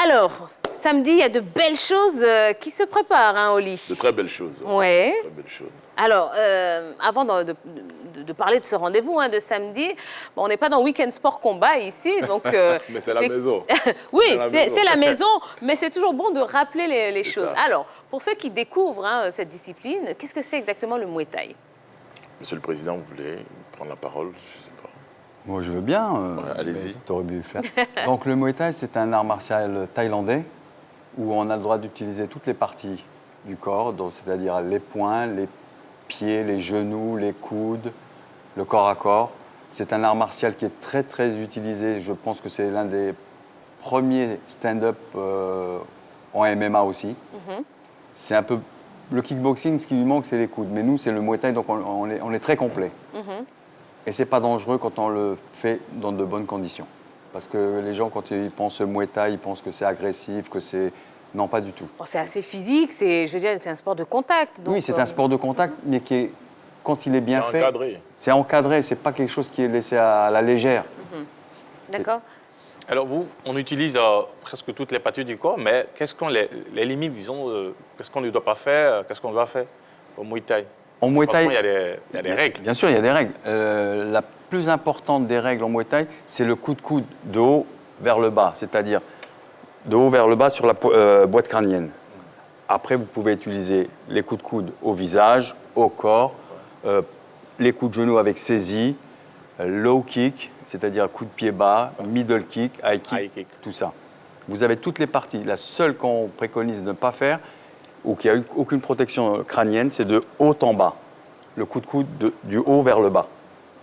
Alors, samedi, il y a de belles choses qui se préparent, hein, Oli. De très belles choses. Ouais. De très belles choses. Alors, avant de parler de ce rendez-vous hein, de samedi, bon, on n'est pas dans Week-end Sport Combat ici, donc... Mais c'est la maison. Oui, c'est la maison, mais c'est toujours bon de rappeler les choses. Ça. Alors, pour ceux qui découvrent hein, cette discipline, qu'est-ce que c'est exactement le Muay Thai? Monsieur le Président, vous voulez prendre la parole? Je ne sais pas. Moi, je veux bien. Allez-y. Tu aurais pu le faire. Donc, le Muay Thai, c'est un art martial thaïlandais où on a le droit d'utiliser toutes les parties du corps, c'est-à-dire les poings, les pieds, les genoux, les coudes, le corps à corps. C'est un art martial qui est très, très utilisé. Je pense que c'est l'un des premiers stand-up en MMA aussi. C'est un peu... Le kickboxing, ce qui lui manque, c'est les coudes. Mais nous, c'est le Muay Thai, donc on est très complet. Et c'est pas dangereux quand on le fait dans de bonnes conditions. Parce que les gens, quand ils pensent Muay Thai, ils pensent que c'est agressif, que c'est... Non, pas du tout. Bon, c'est assez physique, je veux dire, c'est un sport de contact. Donc, oui, c'est un sport de contact, mais qui est, quand il est bien fait... Encadré. C'est encadré, c'est pas quelque chose qui est laissé à la légère. D'accord. Alors vous, on utilise presque toutes les parties du corps, mais quelles sont les limites, disons, qu'est-ce qu'on ne doit pas faire, qu'est-ce qu'on doit faire au Muay Thai? En Muay Thai, il y a des règles. Bien sûr, il y a des règles. La plus importante des règles en Muay Thai, c'est le coup de coude de haut vers le bas, c'est-à-dire de haut vers le bas sur la boîte crânienne. Après, vous pouvez utiliser les coups de coude au visage, au corps, les coups de genoux avec saisie, low kick, c'est-à-dire coup de pied bas, middle kick, high kick, tout ça. Vous avez toutes les parties. La seule qu'on préconise de ne pas faire, ou qui n'a eu aucune protection crânienne, c'est de haut en bas. Le coup de coude du haut vers le bas.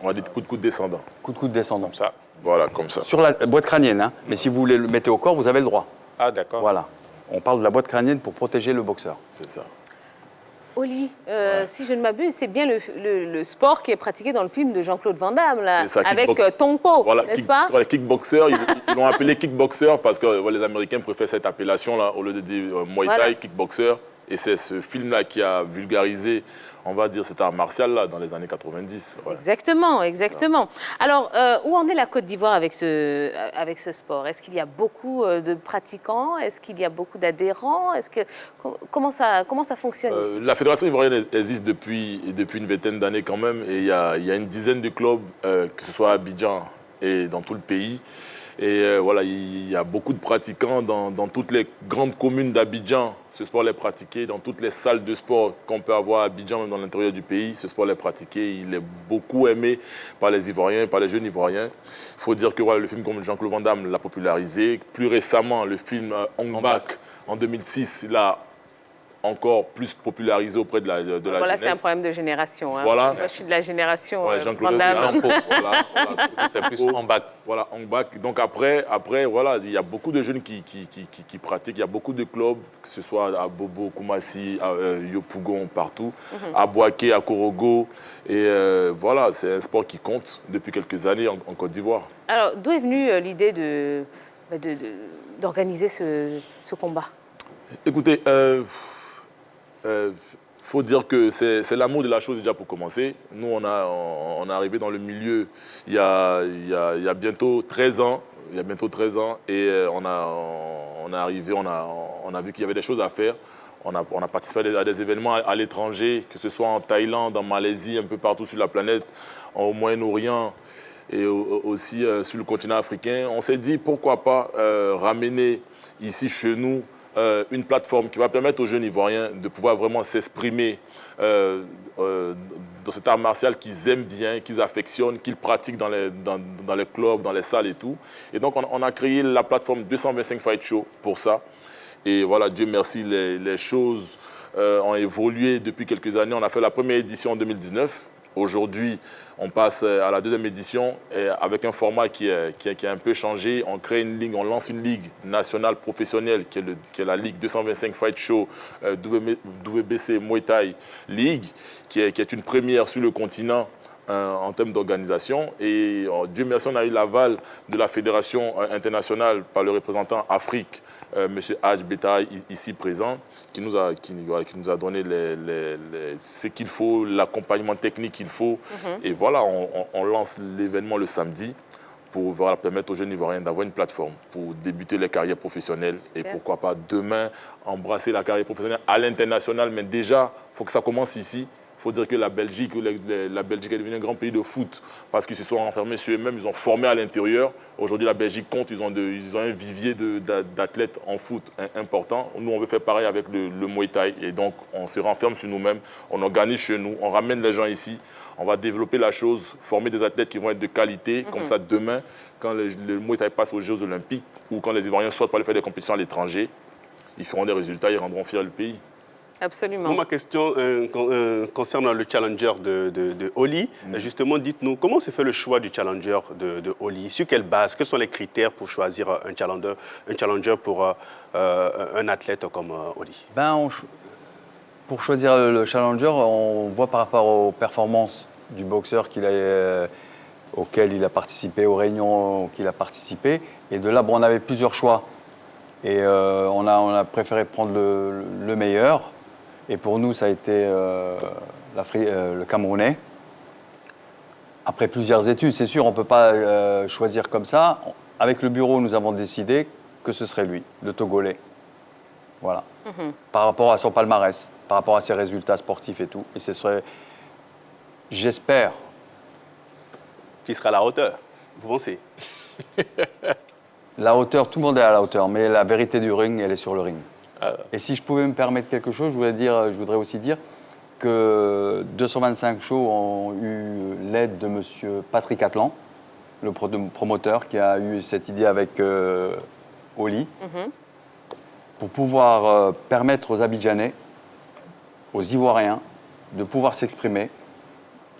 On va dire coup de coude descendant. Coup de coude descendant. Comme ça. Voilà, comme ça. Sur la boîte crânienne, hein. Mais si vous voulez le mettre au corps, vous avez le droit. Ah, d'accord. Voilà. On parle de la boîte crânienne pour protéger le boxeur. C'est ça. Oli, si je ne m'abuse, c'est bien le sport qui est pratiqué dans le film de Jean-Claude Van Damme, là, C'est ça, avec kickbox- Tong Po, Voilà, n'est-ce pas? Les kickboxers, ils l'ont appelé kickboxer parce que les Américains préfèrent cette appellation-là au lieu de dire Muay Thai, Voilà. kickboxer. Et c'est ce film-là qui a vulgarisé, on va dire, cet art martial-là dans les années 90. Ouais. Exactement, exactement. Alors, où en est la Côte d'Ivoire avec ce sport? Est-ce qu'il y a beaucoup de pratiquants? Est-ce qu'il y a beaucoup d'adhérents? Comment ça fonctionne ici? La fédération ivoirienne existe depuis une vingtaine d'années quand même. Et il y a une dizaine de clubs, que ce soit à Abidjan et dans tout le pays. Et voilà, il y a beaucoup de pratiquants dans toutes les grandes communes d'Abidjan. Ce sport est pratiqué dans toutes les salles de sport qu'on peut avoir à Abidjan, même dans l'intérieur du pays. Ce sport est pratiqué, il est beaucoup aimé par les Ivoiriens, par les jeunes Ivoiriens. Il faut dire que voilà, le film comme Jean-Claude Van Damme l'a popularisé. Plus récemment, le film Hong Bak en 2006 l'a encore plus popularisé auprès de la Voilà, jeunesse. c'est un problème de génération. Hein. Voilà. Moi, je suis de la génération Jean-Claude Van Damme. voilà, C'est plus en bac. Voilà, en bac. Donc après, voilà, il y a beaucoup de jeunes qui pratiquent. Il y a beaucoup de clubs, que ce soit à Bobo, Koumassi, à Yopougon, partout, à Boaké, à Korogo. Et voilà, c'est un sport qui compte depuis quelques années en Côte d'Ivoire. Alors, d'où est venue l'idée d'organiser ce combat? Écoutez, faut dire que c'est l'amour de la chose déjà pour commencer. Nous, on est arrivé dans le milieu il y a bientôt 13 ans. Il y a bientôt 13 ans et on est arrivé, on a vu qu'il y avait des choses à faire. On a participé à des événements à l'étranger, que ce soit en Thaïlande, en Malaisie, un peu partout sur la planète, au Moyen-Orient et aussi sur le continent africain. On s'est dit pourquoi pas ramener ici chez nous une plateforme qui va permettre aux jeunes Ivoiriens de pouvoir vraiment s'exprimer dans cet art martial qu'ils aiment bien, qu'ils affectionnent, qu'ils pratiquent dans les clubs, dans les salles et tout. Et donc, on a créé la plateforme 225 Fight Show pour ça. Et voilà, Dieu merci, les choses ont évolué depuis quelques années. On a fait la première édition en 2019. Aujourd'hui, on passe à la deuxième édition et avec un format qui a un peu changé. On crée une ligue, on lance une ligue nationale professionnelle qui est la Ligue 225 Fight Show WBC Muay Thai League, qui est une première sur le continent en termes d'organisation. Et Dieu merci, on a eu l'aval de la Fédération internationale par le représentant Afrique, M. Hadj Betaï, ici présent, qui nous a donné ce qu'il faut, l'accompagnement technique qu'il faut. Et voilà, on lance l'événement le samedi pour voilà, permettre aux jeunes Ivoiriens d'avoir une plateforme pour débuter les carrières professionnelles et pourquoi pas demain embrasser la carrière professionnelle à l'international. Mais déjà, il faut que ça commence ici. Il faut dire que la Belgique est devenue un grand pays de foot parce qu'ils se sont renfermés sur eux-mêmes, ils ont formé à l'intérieur. Aujourd'hui, la Belgique compte, ils ont un vivier d'athlètes en foot important. Nous, on veut faire pareil avec le Muay Thai et donc on se renferme sur nous-mêmes, on organise chez nous, on ramène les gens ici. On va développer la chose, former des athlètes qui vont être de qualité. Comme ça, demain, quand le Muay Thai passe aux Jeux Olympiques ou quand les Ivoiriens sortent pour aller faire des compétitions à l'étranger, ils feront des résultats, ils rendront fiers le pays. Absolument. Moi, ma question concerne le challenger de Oli. Justement, dites-nous, comment se fait le choix du challenger de Oli? Sur quelle base? Quels sont les critères pour choisir un challenger pour un athlète comme Oli? Pour choisir le challenger, on voit par rapport aux performances du boxeur auquel il a participé, aux réunions auxquelles il a participé. Et de là, on avait plusieurs choix. Et on a préféré prendre le meilleur. Et pour nous, ça a été le Camerounais. Après plusieurs études, c'est sûr, on ne peut pas choisir comme ça. Avec le bureau, nous avons décidé que ce serait lui, le Togolais. Voilà. Par rapport à son palmarès, par rapport à ses résultats sportifs et tout. Et ce serait, j'espère... Qui sera à la hauteur, vous pensez? La hauteur, tout le monde est à la hauteur, mais la vérité du ring, elle est sur le ring. Et si je pouvais me permettre quelque chose, je voudrais aussi dire que 225 shows ont eu l'aide de M. Patrick Atlan, le promoteur qui a eu cette idée avec Oli, pour pouvoir permettre aux Abidjanais, aux Ivoiriens, de pouvoir s'exprimer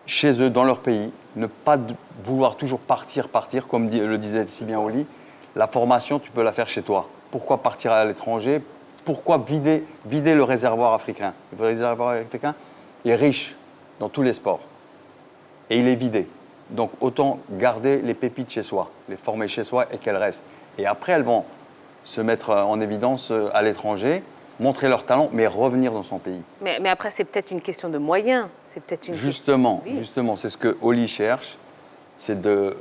chez eux, dans leur pays, ne pas vouloir toujours partir, comme le disait si bien Oli. La formation, tu peux la faire chez toi. Pourquoi partir à l'étranger? Pourquoi vider le réservoir africain? Le réservoir africain est riche dans tous les sports. Et il est vidé. Donc autant garder les pépites chez soi, les former chez soi et qu'elles restent. Et après, elles vont se mettre en évidence à l'étranger, montrer leur talent, mais revenir dans son pays. Mais après, c'est peut-être une question de moyens. C'est peut-être une Justement, question... justement, c'est ce que Oli cherche, c'est de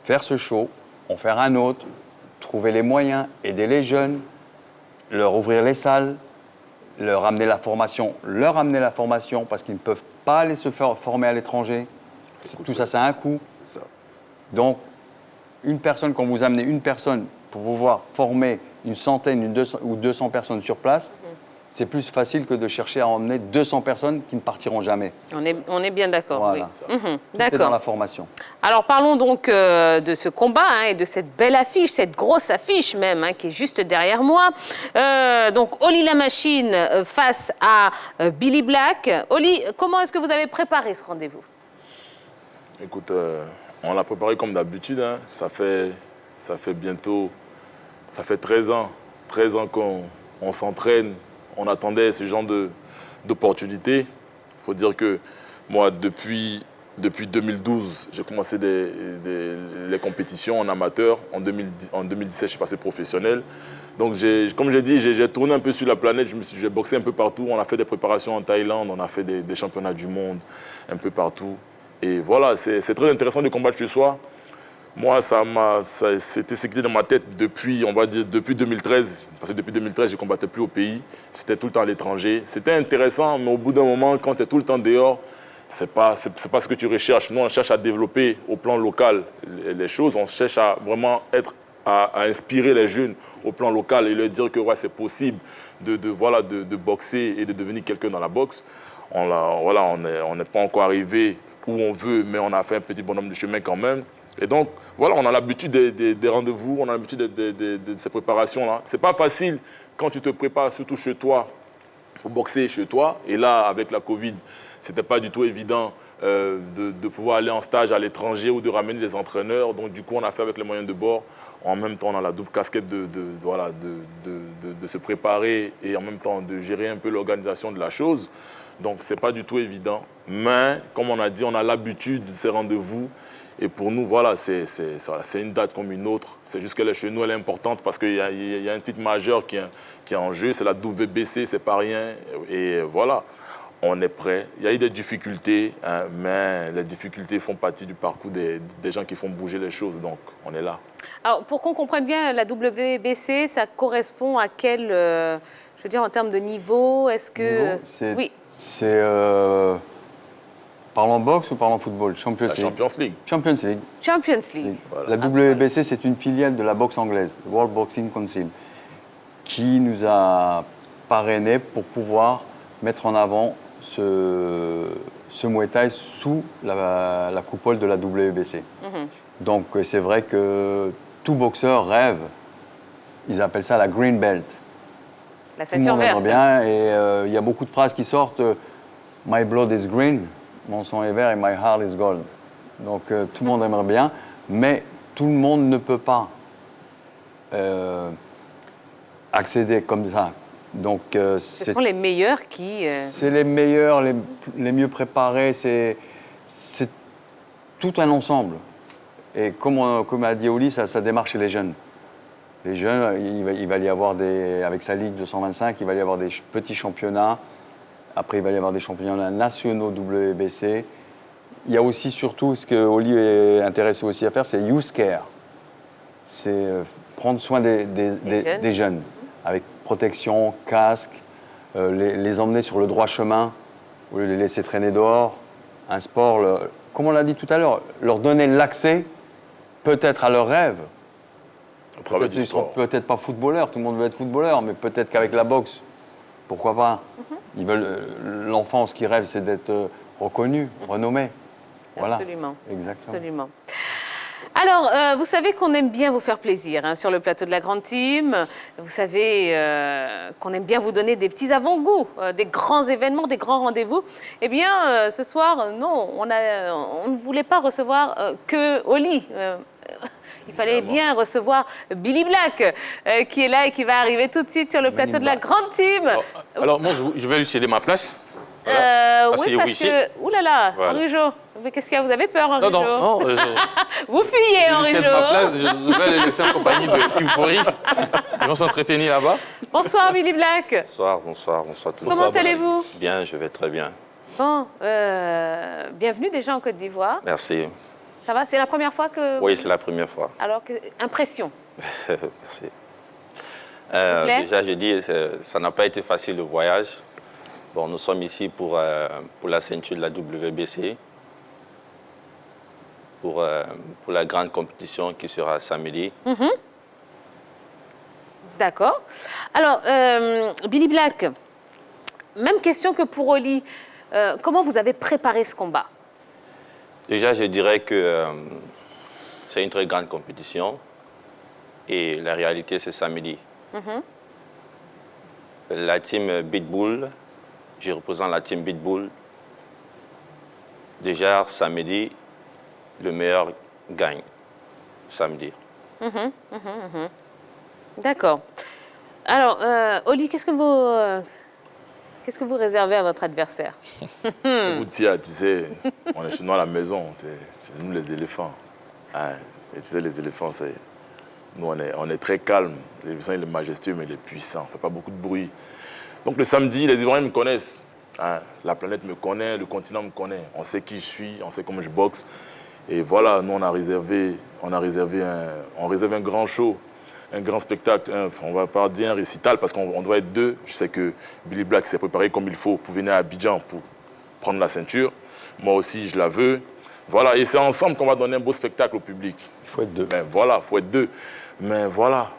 faire ce show, en faire un autre, trouver les moyens, aider les jeunes, leur ouvrir les salles, leur amener la formation, parce qu'ils ne peuvent pas aller se faire former à l'étranger. Tout ça, ça a un coût. C'est ça. Donc, quand vous amenez une personne pour pouvoir former une centaine ou 200 personnes sur place, c'est plus facile que de chercher à emmener 200 personnes qui ne partiront jamais. On est bien d'accord, voilà. oui. Tout est dans la formation. Alors parlons donc de ce combat et de cette belle affiche, cette grosse affiche même, qui est juste derrière moi. Donc Oli la machine face à Billy Black. Oli, comment est-ce que vous avez préparé ce rendez-vous? Écoute, on l'a préparé comme d'habitude. Ça fait 13 ans. 13 ans qu'on s'entraîne. On attendait ce genre d'opportunité. Il faut dire que moi, depuis 2012, j'ai commencé les compétitions en amateur. En 2017, je suis passé professionnel. Donc, comme j'ai dit, j'ai tourné un peu sur la planète. J'ai boxé un peu partout. On a fait des préparations en Thaïlande. On a fait des championnats du monde un peu partout. Et voilà, c'est très intéressant de combattre ce soir. Moi, c'était ce qui était dans ma tête depuis 2013. Parce que depuis 2013, je ne combattais plus au pays. C'était tout le temps à l'étranger. C'était intéressant, mais au bout d'un moment, quand tu es tout le temps dehors, ce n'est pas ce que tu recherches. Nous, on cherche à développer au plan local les choses. On cherche à vraiment à inspirer les jeunes au plan local et leur dire que ouais, c'est possible de boxer et de devenir quelqu'un dans la boxe. On n'est pas encore arrivé où on veut, mais on a fait un petit bonhomme de chemin quand même. Et donc, voilà, on a l'habitude des rendez-vous, on a l'habitude de ces préparations-là. Ce n'est pas facile quand tu te prépares, surtout chez toi, pour boxer chez toi. Et là, avec la Covid, ce n'était pas du tout évident de pouvoir aller en stage à l'étranger ou de ramener des entraîneurs. Donc, du coup, on a fait avec les moyens de bord. En même temps, on a la double casquette de se préparer et en même temps de gérer un peu l'organisation de la chose. Donc, ce n'est pas du tout évident. Mais, comme on a dit, on a l'habitude de ces rendez-vous. Et pour nous, voilà, c'est une date comme une autre. C'est juste que chez nous, elle est importante parce qu'il y a un titre majeur qui est en jeu. C'est la WBC, c'est pas rien. Et voilà, on est prêt. Il y a eu des difficultés, hein, mais les difficultés font partie du parcours des gens qui font bouger les choses, donc on est là. Alors, pour qu'on comprenne bien, la WBC, ça correspond à quel, je veux dire, en termes de niveau, est-ce que... Oui. C'est... Parlons boxe ou parlons football? Champions League. Champions League. Champions League. Champions League. Voilà. La WBC, c'est une filiale de la boxe anglaise, World Boxing Council, qui nous a parrainés pour pouvoir mettre en avant ce Muay Thai sous la coupole de la WBC. Donc c'est vrai que tout boxeur rêve, ils appellent ça la green belt. La ceinture verte. Bien, et il y a beaucoup de phrases qui sortent, My blood is green, mon sang est vert et my heart is gold. Donc tout le monde aimerait bien, mais tout le monde ne peut pas accéder comme ça. Donc, ce sont les meilleurs qui... C'est les meilleurs, les mieux préparés, c'est tout un ensemble. Et comme a dit Oli, ça démarre chez les jeunes. Les jeunes, il va y avoir avec sa Ligue 225, il va y avoir des petits championnats. Après, il va y avoir des championnats nationaux WBC. Il y a aussi, surtout, ce que Oli est intéressé aussi à faire, c'est Youth Care. C'est prendre soin des jeunes, avec protection, casque, les emmener sur le droit chemin, au lieu de les laisser traîner dehors. Un sport, comme on l'a dit tout à l'heure, leur donner l'accès, peut-être à leurs rêves. Peut-être qu'ils ne seront peut-être pas footballeurs, tout le monde veut être footballeur, mais peut-être qu'avec la boxe, pourquoi pas. Ils veulent, l'enfant, ce qu'il rêve, c'est d'être reconnu, renommé. Voilà. Absolument. Exactement. Absolument. Alors, vous savez qu'on aime bien vous faire plaisir hein, sur le plateau de la Grande Team. Vous savez qu'on aime bien vous donner des petits avant-goûts, des grands événements, des grands rendez-vous. Eh bien, ce soir, non, on ne voulait pas recevoir que Oli. Il fallait bien recevoir Billy Black, qui est là et qui va arriver tout de suite sur le plateau de la Grande Team. Alors moi, je vais lui céder ma place. Oui, parce que... Ouh là là, voilà. Henri Jo. Mais qu'est-ce qu'il y a? Vous avez peur, Henri Jo? Non. Vous fuyez, Henri Jo. Ma place, je vais les laisser en compagnie de Yves Boris. Ils vont s'entretenir là-bas. Bonsoir, Billy Black. Bonsoir tout le monde. Comment allez-vous? Bien, je vais très bien. Bon, bienvenue déjà en Côte d'Ivoire. Merci. Ça va? C'est la première fois que... Oui, c'est la première fois. Alors, impression? Merci. Déjà, je dis, ça n'a pas été facile le voyage. Bon, nous sommes ici pour la ceinture de la WBC, pour la grande compétition qui sera samedi. D'accord. Alors, Billy Black, même question que pour Oli. Comment vous avez préparé ce combat? Déjà, je dirais que c'est une très grande compétition et la réalité, c'est samedi. La team Pitbull, je représente la team Pitbull. Déjà, samedi, le meilleur gagne. Samedi. D'accord. Alors, Oli, qu'est-ce que vous réservez à votre adversaire? Boutia, tu sais, on est chez nous à la maison, c'est nous les éléphants. Ah, et tu sais, les éléphants, nous on est très calmes. L'éléphant, il est majestueux, mais il est puissant, on ne fait pas beaucoup de bruit. Donc le samedi, les Ivoiriens me connaissent. Hein, la planète me connaît, le continent me connaît. On sait qui je suis, on sait comment je boxe. Et voilà, nous, on réserve un grand show, un grand spectacle. On ne va pas dire un récital parce qu'on doit être deux. Je sais que Billy Black s'est préparé comme il faut pour venir à Abidjan pour prendre la ceinture. Moi aussi, je la veux. Voilà, et c'est ensemble qu'on va donner un beau spectacle au public. Il faut être deux. Ben voilà, il faut être deux. Mais voilà,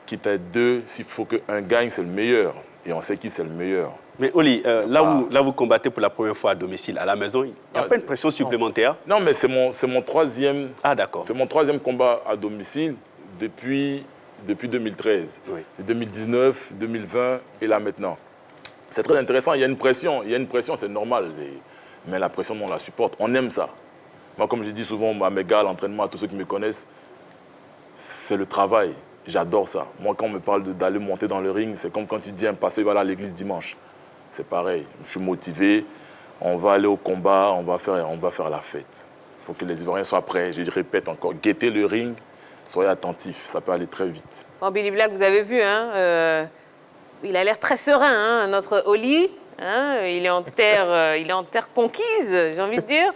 quitte à être deux, s'il faut qu'un gagne, c'est le meilleur. Et on sait qui c'est le meilleur. Mais Oli, là vous combattez pour la première fois à domicile, à la maison, il n'y a pas une pression supplémentaire? Non, mais c'est mon troisième. Ah, d'accord. C'est mon troisième combat à domicile depuis 2013. Oui. C'est 2019, 2020 et là maintenant. C'est très intéressant, il y a une pression, c'est normal. Mais la pression, on la supporte, on aime ça. Moi, comme je dis souvent à mes gars, à l'entraînement, à tous ceux qui me connaissent, c'est le travail. J'adore ça. Moi, quand on me parle d'aller monter dans le ring, c'est comme quand tu dis un pasteur va aller à l'église dimanche. C'est pareil. Je suis motivé. On va aller au combat, on va faire la fête. Il faut que les Ivoiriens soient prêts. Je répète encore, guettez le ring, soyez attentifs. Ça peut aller très vite. Bon, Billy Black, vous avez vu, hein, il a l'air très serein, hein, notre Oli. Hein, il est en terre conquise, j'ai envie de dire.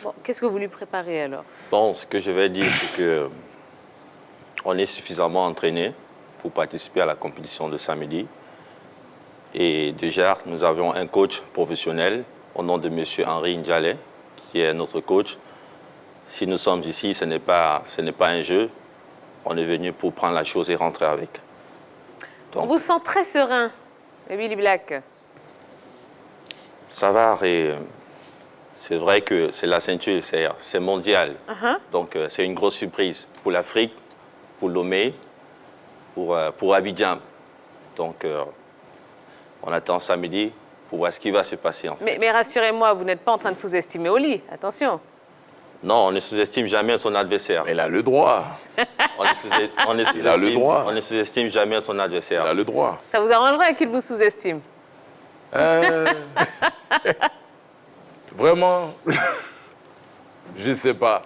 Bon, qu'est-ce que vous lui préparez alors? Bon, ce que je vais dire, c'est que on est suffisamment entraîné pour participer à la compétition de samedi. Et déjà, nous avons un coach professionnel au nom de M. Henri Ndjalé, qui est notre coach. Si nous sommes ici, ce n'est pas un jeu. On est venu pour prendre la chose et rentrer avec. Donc, on vous sent très serein, Billy Black. Ça va, et c'est vrai que c'est la ceinture, c'est mondial. Donc c'est une grosse surprise pour l'Afrique, pour Lomé, pour Abidjan. Donc on attend samedi pour voir ce qui va se passer. En fait. Mais rassurez-moi, vous n'êtes pas en train de sous-estimer Oli, attention. Non, on ne sous-estime jamais son adversaire. Mais il a le droit. On ne sous-estime jamais son adversaire. Il a le droit. Ça vous arrangerait qu'il vous sous-estime? Vraiment, je ne sais pas.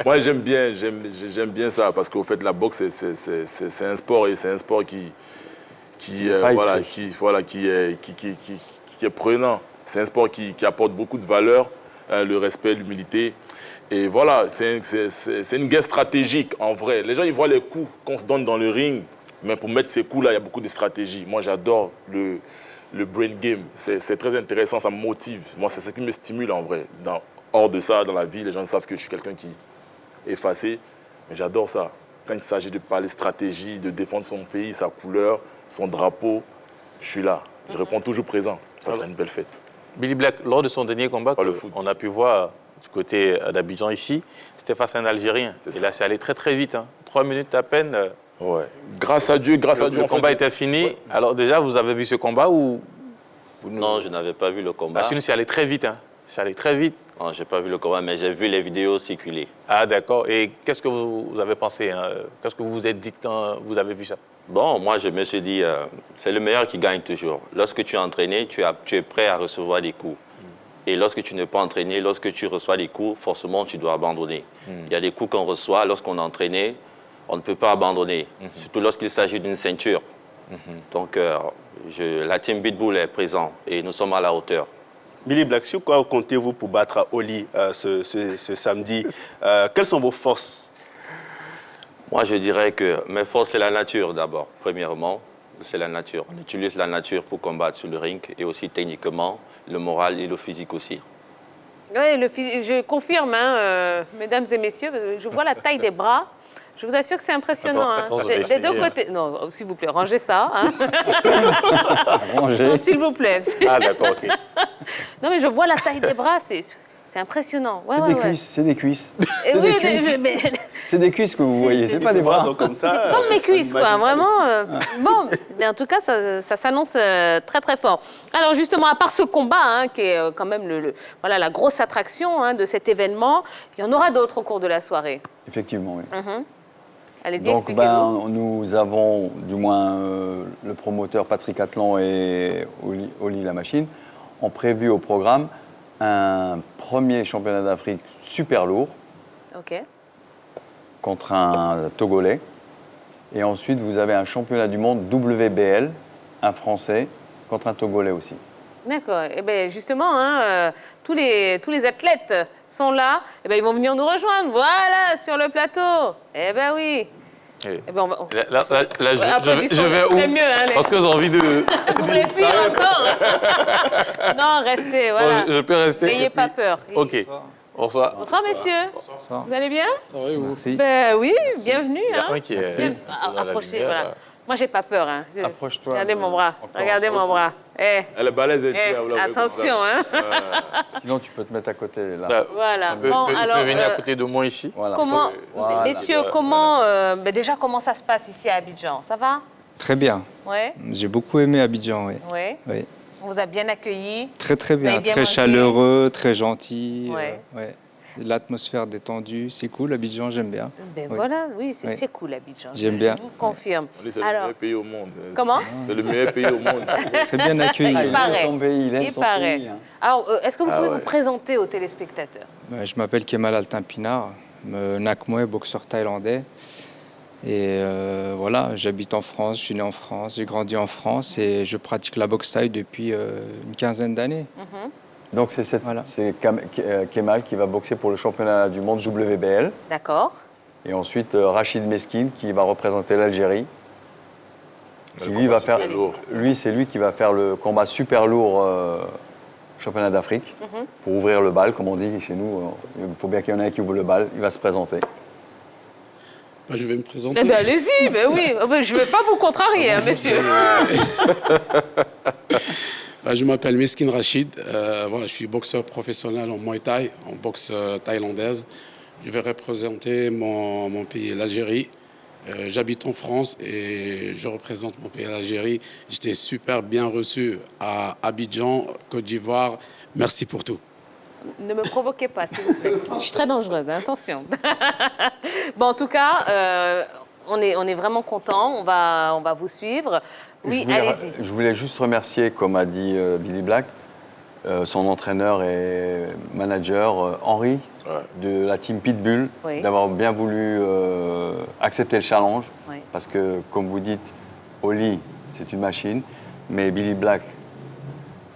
Moi, j'aime bien ça parce qu'au fait, la boxe, c'est un sport et c'est un sport qui est prenant. C'est un sport qui apporte beaucoup de valeur, le respect, l'humilité. Et voilà, c'est une guerre stratégique en vrai. Les gens, ils voient les coups qu'on se donne dans le ring, mais pour mettre ces coups-là, il y a beaucoup de stratégie. Moi, j'adore le brain game. C'est très intéressant, ça me motive. Moi, c'est ce qui me stimule en vrai. Hors de ça, dans la vie, les gens savent que je suis quelqu'un qui est effacé, mais j'adore ça. Quand il s'agit de parler stratégie, de défendre son pays, sa couleur, son drapeau, je suis là. Je réponds toujours présent. Ça sera une belle fête. Billy Black, lors de son dernier combat, on a pu voir du côté d'Abidjan ici, c'était face à un Algérien. Et là, c'est allé très très vite. 3 minutes à peine. Ouais. Grâce à Dieu, Le combat était fini. Ouais. Alors déjà, vous avez vu ce combat ou... Non, je n'avais pas vu le combat. Parce que nous, c'est allé très vite. C'est allé très vite. Non, je n'ai pas vu le combat, mais j'ai vu les vidéos circuler. Ah, d'accord. Et qu'est-ce que vous avez pensé? Qu'est-ce que vous vous êtes dit quand vous avez vu ça? Bon, moi, je me suis dit, c'est le meilleur qui gagne toujours. Lorsque tu es entraîné, tu es prêt à recevoir des coups. Et lorsque tu n'es pas entraîné, lorsque tu reçois des coups, forcément, tu dois abandonner. Il y a des coups qu'on reçoit lorsqu'on est entraîné, on ne peut pas abandonner, surtout lorsqu'il s'agit d'une ceinture. Donc, la team Pitbull est présente et nous sommes à la hauteur. Billy Black, sur quoi comptez-vous pour battre Oli ce samedi? Quelles sont vos forces? Moi, je dirais que mes forces, c'est la nature d'abord. Premièrement, c'est la nature. On utilise la nature pour combattre sur le ring et aussi techniquement, le moral et le physique aussi. Oui, je confirme, mesdames et messieurs, parce que je vois la taille des bras. Je vous assure que c'est impressionnant. Des deux côtés. Non, s'il vous plaît, rangez ça. Rangez. Non, s'il vous plaît. Ah, d'accord, ok. Non, mais je vois la taille des bras, c'est impressionnant. Ouais, c'est des cuisses. Et oui, c'est des cuisses que vous voyez, c'est pas des bras. Comme ça. C'est comme mes cuisses, quoi, vraiment. Bon, mais en tout cas, ça s'annonce très, très fort. Alors, justement, à part ce combat, qui est quand même la grosse attraction de cet événement, il y en aura d'autres au cours de la soirée. Effectivement, oui. Allez-y, Donc, expliquez-nous. nous avons, du moins, le promoteur Patrick Atlan et Oli La Machine ont prévu au programme un premier championnat d'Afrique super lourd contre un Togolais. Et ensuite, vous avez un championnat du monde WBL, un Français, contre un Togolais aussi. D'accord. Et bien justement, tous les athlètes sont là. Et ben ils vont venir nous rejoindre. Voilà, sur le plateau. Eh ben oui. Oui. Eh ben Là, je vais où? Mieux, parce que j'ai envie de... Vous voulez fuir encore? Non, restez, voilà. Je peux rester. N'ayez pas peur. OK. Bonsoir. Bonsoir, messieurs. Bonsoir. Vous allez bien? Ça va et vous? Merci. Ben oui, bienvenue. Il y a un qui est... Approchez, voilà. Moi, j'ai pas peur. Approche-toi. Regardez mon bras. Regardez mon bras. Elle est balèze, attention, Sinon, tu peux te mettre à côté, là. Voilà. Tu peux venir à côté de moi ici. Voilà. Messieurs, déjà, comment ça se passe ici à Abidjan? Ça va? Très bien. Ouais. J'ai beaucoup aimé Abidjan, oui. Ouais. Oui. On vous a bien accueillis. Très, très Vous avez bien. bien Très mangé. chaleureux, très gentil. Ouais. Ouais. L'atmosphère détendue, c'est cool. Abidjan, j'aime bien. Ben Oui. voilà, oui, c'est Oui. cool Abidjan. J'aime bien. Je vous confirme. C'est le meilleur pays au monde. Comment? C'est le meilleur pays au monde. Très bien accueilli. Il paraît. Son pays, il aime son paraît. pays. Alors, est-ce que vous pouvez vous présenter aux téléspectateurs? Je m'appelle Kemal Altin Pinar, Nakmoe, boxeur thaïlandais. Et voilà, j'habite en France, je suis né en France, j'ai grandi en France et je pratique la boxe thaï depuis une quinzaine d'années. Donc c'est Voilà. Kemal qui va boxer pour le championnat du monde WBL. D'accord. Et ensuite Rachid Meskin qui va représenter l'Algérie. C'est lui qui va faire le combat super lourd championnat d'Afrique pour ouvrir le bal, comme on dit chez nous. Il faut bien qu'il y en ait un qui ouvre le bal. Il va se présenter. Ben, je vais me présenter. Eh bien, allez-y, ben oui. Je ne vais pas vous contrarier, hein, messieurs. Ben, je m'appelle Meskin Rachid. Voilà, je suis boxeur professionnel en Muay Thai, en boxe thaïlandaise. Je vais représenter mon pays, l'Algérie. J'habite en France et je représente mon pays, l'Algérie. J'étais super bien reçu à Abidjan, Côte d'Ivoire. Merci pour tout. Ne me provoquez pas, s'il vous plaît. Je suis très dangereuse, hein, attention. Bon, en tout cas, on est vraiment contents. On va vous suivre. Oui, allez-y. Je voulais juste remercier, comme a dit Billy Black, son entraîneur et manager Henri de la team Pitbull, d'avoir bien voulu accepter le challenge. Oui. Parce que, comme vous dites, Oli, c'est une machine, mais Billy Black,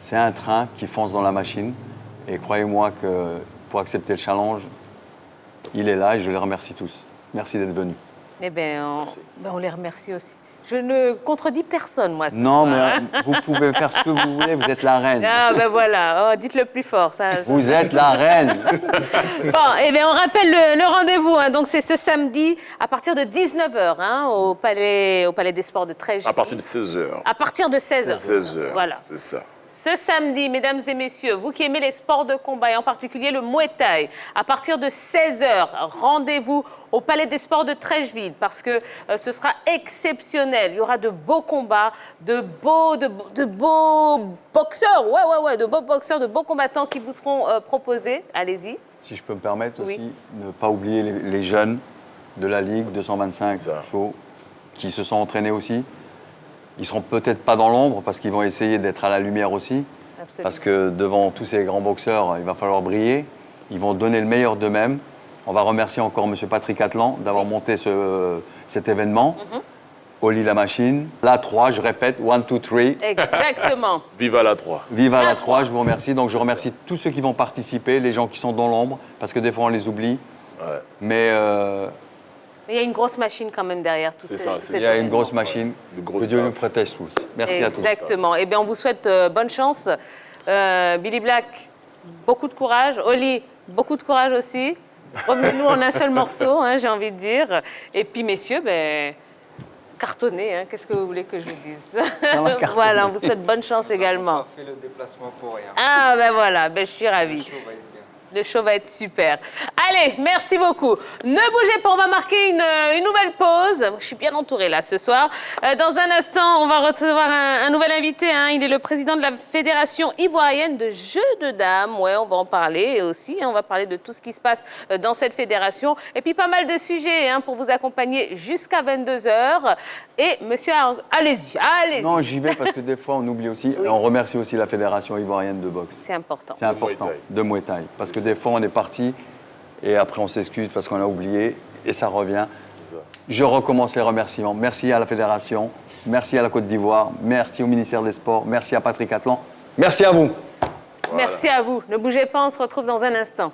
c'est un train qui fonce dans la machine. Et croyez-moi que pour accepter le challenge, il est là et je les remercie tous. Merci d'être venus. Eh bien, on les remercie aussi. Je ne contredis personne, moi. Non, mais vous pouvez faire ce que vous voulez, vous êtes la reine. Ah, ben voilà, dites-le plus fort. Vous êtes la reine. Bon, eh bien, on rappelle le rendez-vous. Hein. Donc, c'est ce samedi à partir de 19h hein, au Palais des Sports de Trècheville. À partir de 16h. À partir de 16h. 16h, voilà. C'est ça. Ce samedi, mesdames et messieurs, vous qui aimez les sports de combat et en particulier le Muay Thai, à partir de 16h, rendez-vous au Palais des Sports de Trècheville parce que ce sera exceptionnel. Il y aura de beaux combats, de beaux boxeurs, de beaux boxeurs, de beaux combattants qui vous seront proposés. Allez-y. Si je peux me permettre aussi, ne pas oublier les jeunes de la Ligue 225 Show qui se sont entraînés aussi. Ils seront peut-être pas dans l'ombre parce qu'ils vont essayer d'être à la lumière aussi. Absolument. Parce que devant tous ces grands boxeurs, il va falloir briller. Ils vont donner le meilleur d'eux-mêmes. On va remercier encore M. Patrick Atlan d'avoir monté cet événement. Oli la machine. La 3, je répète, 1, 2, 3. Exactement. Viva la 3. Viva la 3, je vous remercie. Donc je remercie tous ceux qui vont participer, les gens qui sont dans l'ombre, parce que des fois on les oublie. Ouais. Mais il y a une grosse machine quand même derrière tout ça. Il y a une grosse machine. Que Dieu nous protège tous. Merci à tous. Exactement. Eh bien, on vous souhaite bonne chance. Billy Black, beaucoup de courage. Oli, beaucoup de courage aussi. Revenez-nous en un seul morceau, hein, j'ai envie de dire. Et puis, messieurs, cartonnez. Hein, qu'est-ce que vous voulez que je vous dise? Voilà, on vous souhaite bonne chance également. On a fait le déplacement pour rien. Ah, ben voilà, je suis ravie. Le show va être super. Allez, merci beaucoup. Ne bougez pas, on va marquer une nouvelle pause. Je suis bien entourée là ce soir. Dans un instant, on va recevoir un nouvel invité. Hein. Il est le président de la Fédération ivoirienne de jeux de dames. Ouais, on va en parler aussi. On va parler de tout ce qui se passe dans cette fédération. Et puis pas mal de sujets hein, pour vous accompagner jusqu'à 22h. Et monsieur, allez-y. Non, j'y vais parce que des fois on oublie aussi. Oui. Et on remercie aussi la Fédération ivoirienne de boxe. C'est important. C'est important, de Muay Thai. Parce que des fois on est parti et après on s'excuse parce qu'on a oublié et ça revient. Je recommence les remerciements. Merci à la Fédération, merci à la Côte d'Ivoire, merci au ministère des Sports, merci à Patrick Atlan, merci à vous. Voilà. Merci à vous. Ne bougez pas, on se retrouve dans un instant.